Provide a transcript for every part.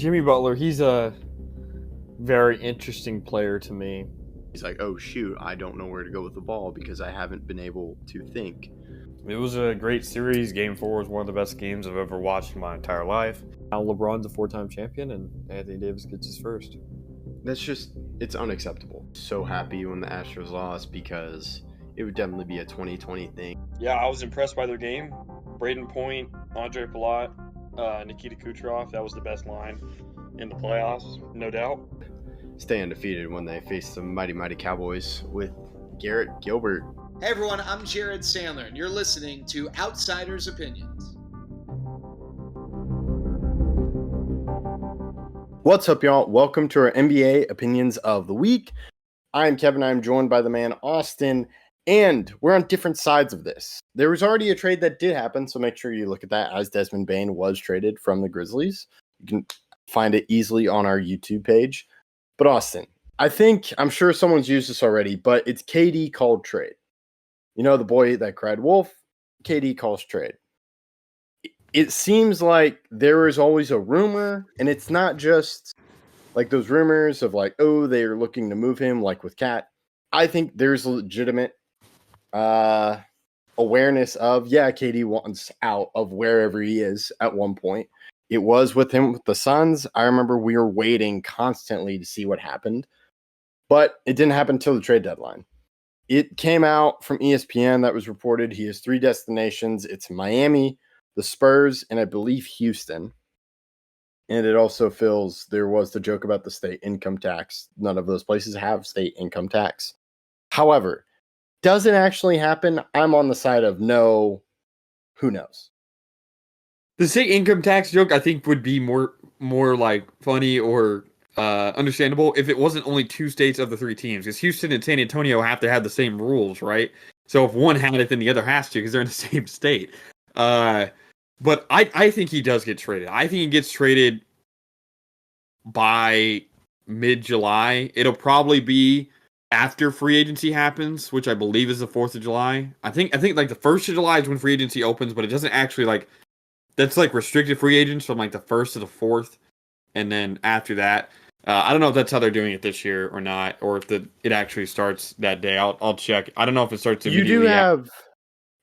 Jimmy Butler, he's a very interesting player to me. He's like, oh shoot, I don't know where to go with the ball because I haven't been able to think. It was a great series. Game 4 was one of the best games I've ever watched in my entire life. Now LeBron's a 4-time champion, and Anthony Davis gets his first. It's unacceptable. So happy when the Astros lost because it would definitely be a 2020 thing. Yeah, I was impressed by their game. Braden Point, Andre Palat, Nikita Kucherov, that was the best line in the playoffs, no doubt. Stay undefeated when they face the mighty Cowboys with Garrett Gilbert. Hey everyone, I'm Jared Sandler, and you're listening to Outsiders Opinions. What's up, y'all? Welcome to our NBA Opinions of the Week. I'm Kevin. I'm joined by the man Austin, and we're on different sides of this. There was already a trade that did happen, so make sure you look at that, as Desmond Bane was traded from the Grizzlies. You can find it easily on our YouTube page. But Austin, I'm sure someone's used this already, but it's KD called trade. You know, the boy that cried wolf, KD calls trade. It seems like there is always a rumor, and it's not just like those rumors of like, oh, they're looking to move him, like with Cat. I think there's legitimate awareness of, KD wants out of wherever he is at one point. It was with him with the Suns. I remember we were waiting constantly to see what happened, but it didn't happen until the trade deadline. It came out from ESPN that was reported he has 3 destinations. It's Miami, the Spurs, and I believe Houston. And it also there was the joke about the state income tax. None of those places have state income tax. However, does it actually happen? I'm on the side of no, who knows? The state income tax joke, I think, would be more like funny or understandable if it wasn't only 2 states of the 3 teams, because Houston and San Antonio have to have the same rules, right? So if one had it, then the other has to, because they're in the same state. But I think he does get traded. I think he gets traded by mid-July. It'll probably be after free agency happens, which I believe is the 4th of July. I think like the 1st of July is when free agency opens, but it doesn't actually like, that's like restricted free agents from like the 1st to the 4th. And then after that, I don't know if that's how they're doing it this year or not, or if it actually starts that day. I'll check. I don't know if it starts immediately. You do have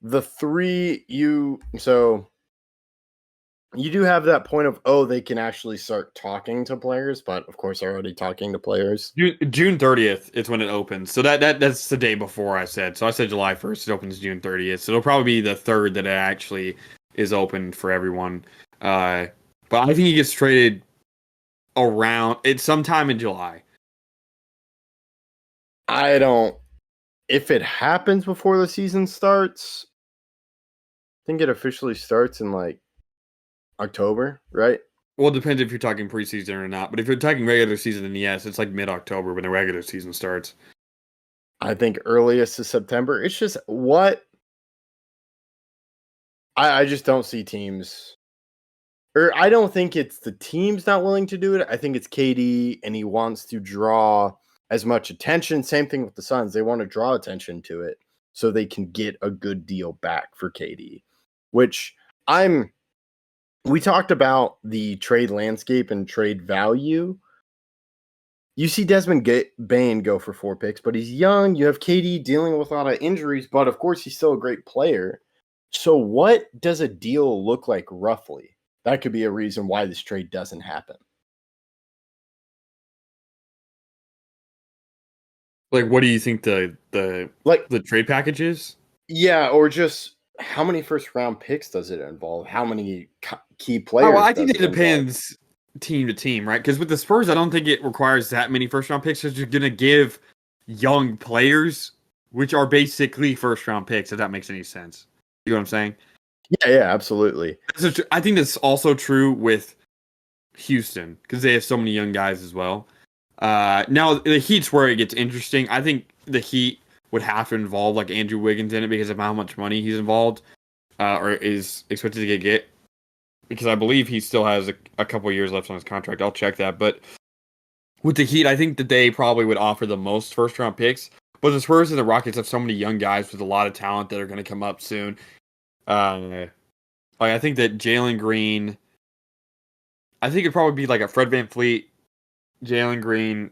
the 3, so you do have that point of, they can actually start talking to players, but of course they're already talking to players. June 30th is when it opens. So that's the day before I said. So I said July 1st. It opens June 30th. So it'll probably be the 3rd that it actually is open for everyone. But I think he gets traded it's sometime in July. If it happens before the season starts, I think it officially starts in like October, right? Well, it depends if you're talking preseason or not. But if you're talking regular season, then yes, it's like mid-October when the regular season starts. I think earliest is September. It's just I just don't see teams. Or I don't think it's the team's not willing to do it. I think it's KD, and he wants to draw as much attention. Same thing with the Suns. They want to draw attention to it so they can get a good deal back for KD, which we talked about the trade landscape and trade value. You see Desmond Bane go for 4 picks, but he's young. You have KD dealing with a lot of injuries, but of course he's still a great player. So what does a deal look like roughly? That could be a reason why this trade doesn't happen. Like, what do you think the trade package is? Yeah, or just how many first round picks does it involve? How many key players? I think it depends team to team, right? Because with the Spurs, I don't think it requires that many first round picks. Because you're going to give young players, which are basically first round picks, if that makes any sense. You know what I'm saying? Yeah, absolutely. I think that's also true with Houston because they have so many young guys as well. Now, the Heat's where it gets interesting. I think the Heat would have to involve like Andrew Wiggins in it because of how much money he's involved or is expected to get. Because I believe he still has a couple years left on his contract. I'll check that. But with the Heat, I think that they probably would offer the most first-round picks. But the Spurs and the Rockets have so many young guys with a lot of talent that are going to come up soon. I think that Jalen Green, I think it'd probably be like a Fred VanVleet, Jalen Green,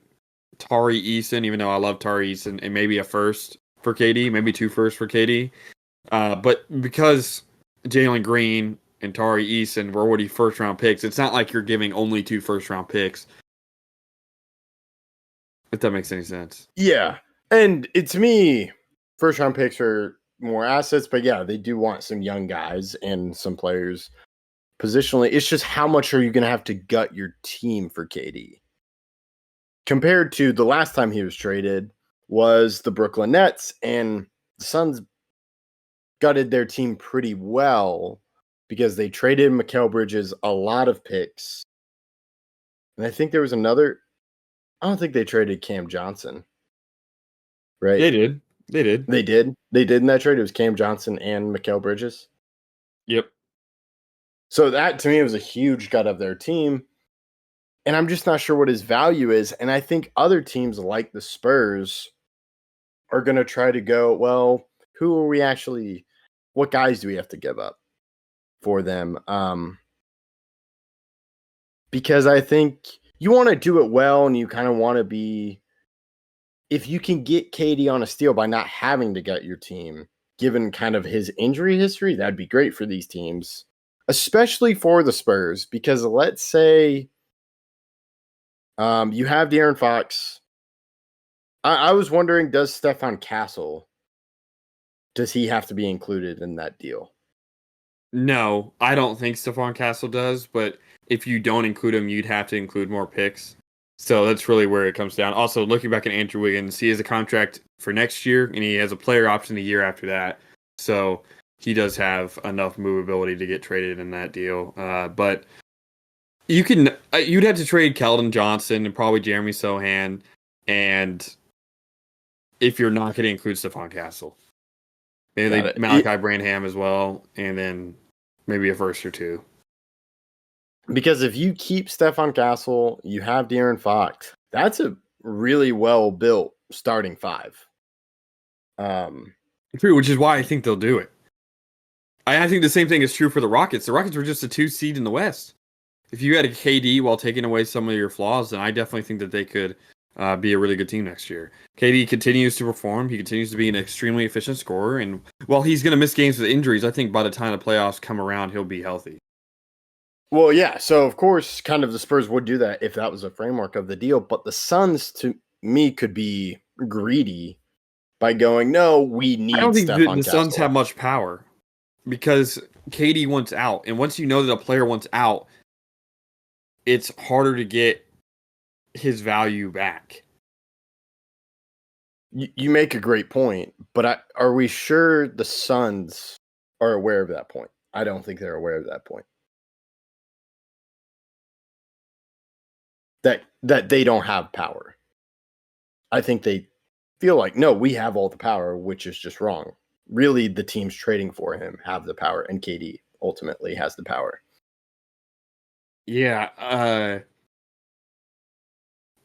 Tari Eason, even though I love Tari Eason, and maybe a first for KD, maybe 2 firsts for KD. But because Jalen Green and Tari Eason were already first round picks, it's not like you're giving only 2 first round picks. If that makes any sense. Yeah. And to me, first round picks are more assets, but yeah, they do want some young guys and some players positionally. It's just how much are you going to have to gut your team for KD? Compared to the last time he was traded was the Brooklyn Nets, and the Suns gutted their team pretty well because they traded Mikal Bridges a lot of picks. And I think there was another. I don't think they traded Cam Johnson. Right? They did. They did. They did in that trade. It was Cam Johnson and Mikal Bridges. Yep. So that to me was a huge gut of their team. And I'm just not sure what his value is. And I think other teams like the Spurs are going to try to go, well, who are we actually, what guys do we have to give up for them? Because I think you want to do it well and you kind of want to be, if you can get KD on a steal by not having to gut your team, given kind of his injury history, that'd be great for these teams, especially for the Spurs. Because let's say you have De'Aaron Fox. I was wondering, does Stephon Castle, does he have to be included in that deal? No, I don't think Stephon Castle does, but if you don't include him, you'd have to include more picks. So that's really where it comes down. Also, looking back at Andrew Wiggins, he has a contract for next year, and he has a player option a year after that. So he does have enough movability to get traded in that deal. But you'd have to trade Keldon Johnson and probably Jeremy Sohan, and if you're not going to include Stephon Castle. Maybe Malachi Branham as well, and then maybe a first or 2. Because if you keep Stephon Castle, you have De'Aaron Fox. That's a really well built starting 5. True, which is why I think they'll do it. I think the same thing is true for the Rockets. The Rockets were just a 2 seed in the West. If you had a KD while taking away some of your flaws, then I definitely think that they could be a really good team next year. KD continues to perform. He continues to be an extremely efficient scorer. And while he's going to miss games with injuries, I think by the time the playoffs come around, he'll be healthy. Well, yeah. So, of course, kind of the Spurs would do that if that was a framework of the deal. But the Suns, to me, could be greedy by going, no, we need I don't think Stephon the Suns have much power because KD wants out. And once you know that a player wants out, it's harder to get his value back. You make a great point, but are we sure the Suns are aware of that point? I don't think they're aware of that point. That they don't have power. I think they feel like, no, we have all the power, which is just wrong. Really, the teams trading for him have the power, and KD ultimately has the power. Yeah,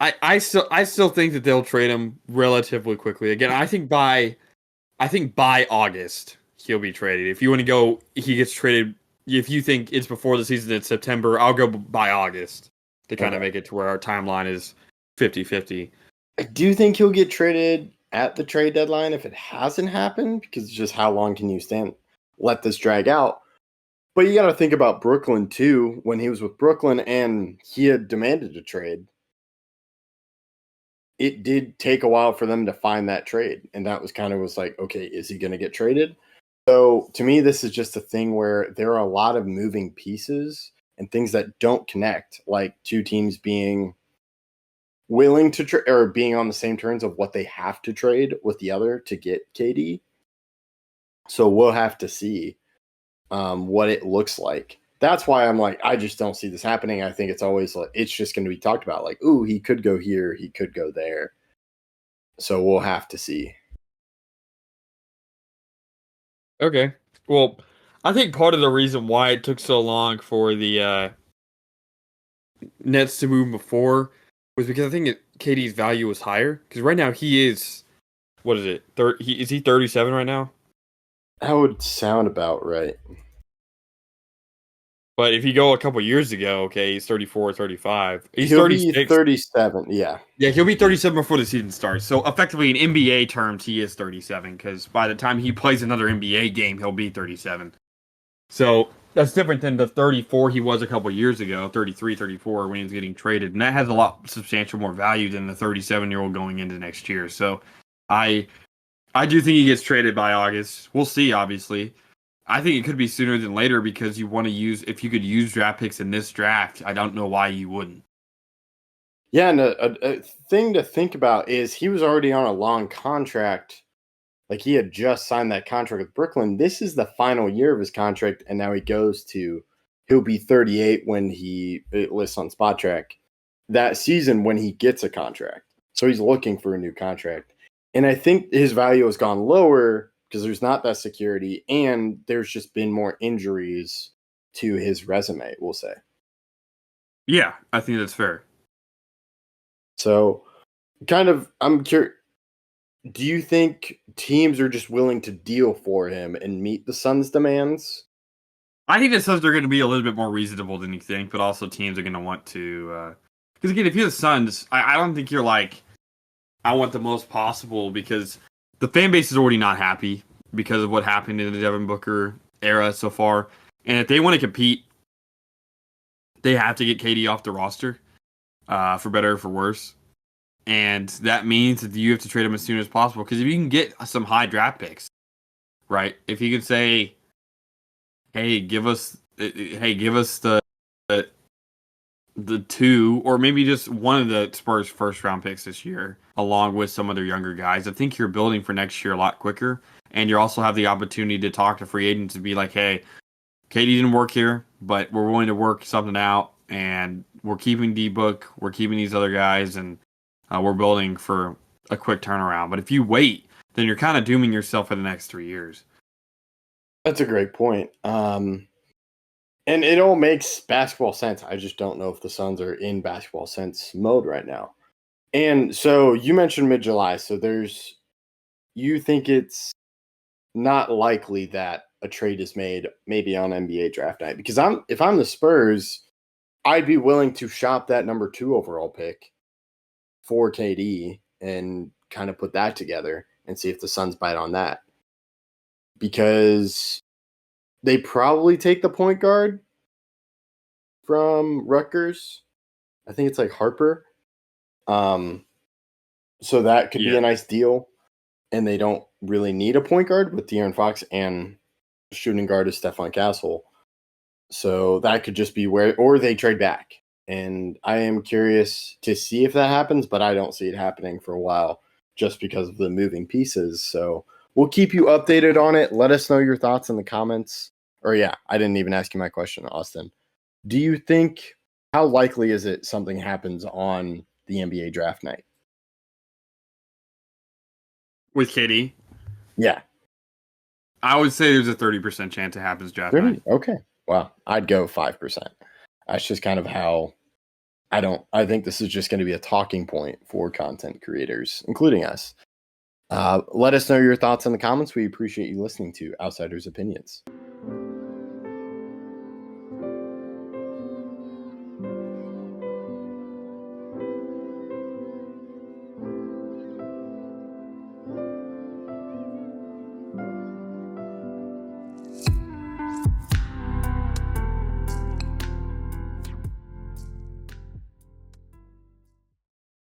I still think that they'll trade him relatively quickly. Again, I think by August he'll be traded. If you want to go, he gets traded. If you think it's before the season in September, I'll go by August to kind of make it to where our timeline is 50-50. I do think he'll get traded at the trade deadline if it hasn't happened, because it's just how long can you let this drag out? But you got to think about Brooklyn too. When he was with Brooklyn and he had demanded a trade, it did take a while for them to find that trade. And that was like, okay, is he going to get traded? So to me, this is just a thing where there are a lot of moving pieces and things that don't connect, like 2 teams being willing to or being on the same terms of what they have to trade with the other to get KD. So we'll have to see what it looks like. That's why I'm like, I just don't see this happening. I think it's always like, it's just going to be talked about like, ooh, he could go here, he could go there. So we'll have to see. Okay. Well, I think part of the reason why it took so long for the Nets to move before was because I think KD's value was higher. Because right now he is, what is it? Is he 37 right now? That would sound about right. But if you go a couple years ago, okay, he's 34, 35. He's He'll be 36. 37. Yeah. Yeah, he'll be 37 before the season starts. So effectively, in NBA terms, he is 37 because by the time he plays another NBA game, he'll be 37. So that's different than the 34 he was a couple years ago, 33, 34 when he was getting traded. And that has a lot substantial more value than the 37-year-old going into next year. So I do think he gets traded by August. We'll see, obviously. I think it could be sooner than later because you want to use, if you could use draft picks in this draft, I don't know why you wouldn't. Yeah, and a thing to think about is he was already on a long contract. Like he had just signed that contract with Brooklyn. This is the final year of his contract, and now he'll be 38 when it lists on Spot Track that season when he gets a contract. So he's looking for a new contract. And I think his value has gone lower because there's not that security, and there's just been more injuries to his resume, we'll say. Yeah, I think that's fair. So I'm curious. Do you think teams are just willing to deal for him and meet the Suns' demands? I think the Suns are going to be a little bit more reasonable than you think, but also teams are going to want to. Because again, if you're the Suns, I don't think you're like, I want the most possible because the fan base is already not happy because of what happened in the Devin Booker era so far. And if they want to compete, they have to get KD off the roster, for better or for worse. And that means that you have to trade him as soon as possible. Because if you can get some high draft picks, right? If you can say, hey, give us the two, or maybe just one of the Spurs first round picks this year, along with some of their younger guys, I think you're building for next year a lot quicker. And you also have the opportunity to talk to free agents and be like, hey, Katie didn't work here, but we're willing to work something out, and we're keeping D-Book, we're keeping these other guys, and we're building for a quick turnaround. But if you wait, then you're kind of dooming yourself for the next 3 years. That's a great point. And it all makes basketball sense. I just don't know if the Suns are in basketball sense mode right now. And so you mentioned mid-July. So you think it's not likely that a trade is made maybe on NBA draft night? Because if I'm the Spurs, I'd be willing to shop that number 2 overall pick for KD and kind of put that together and see if the Suns bite on that. Because they probably take the point guard from Rutgers. I think it's like Harper. So that could be a nice deal. And they don't really need a point guard with De'Aaron Fox, and shooting guard is Stephon Castle. So that could just be or they trade back. And I am curious to see if that happens, but I don't see it happening for a while just because of the moving pieces. So we'll keep you updated on it. Let us know your thoughts in the comments. Or yeah, I didn't even ask you my question, Austin. Do you think, how likely is it something happens on the NBA draft night? With KD? Yeah. I would say there's a 30% chance it happens draft 30? night. Okay. Well, I'd go 5%. That's just kind of how I think this is just going to be a talking point for content creators, including us. Let us know your thoughts in the comments. We appreciate you listening to Outsiders Opinions.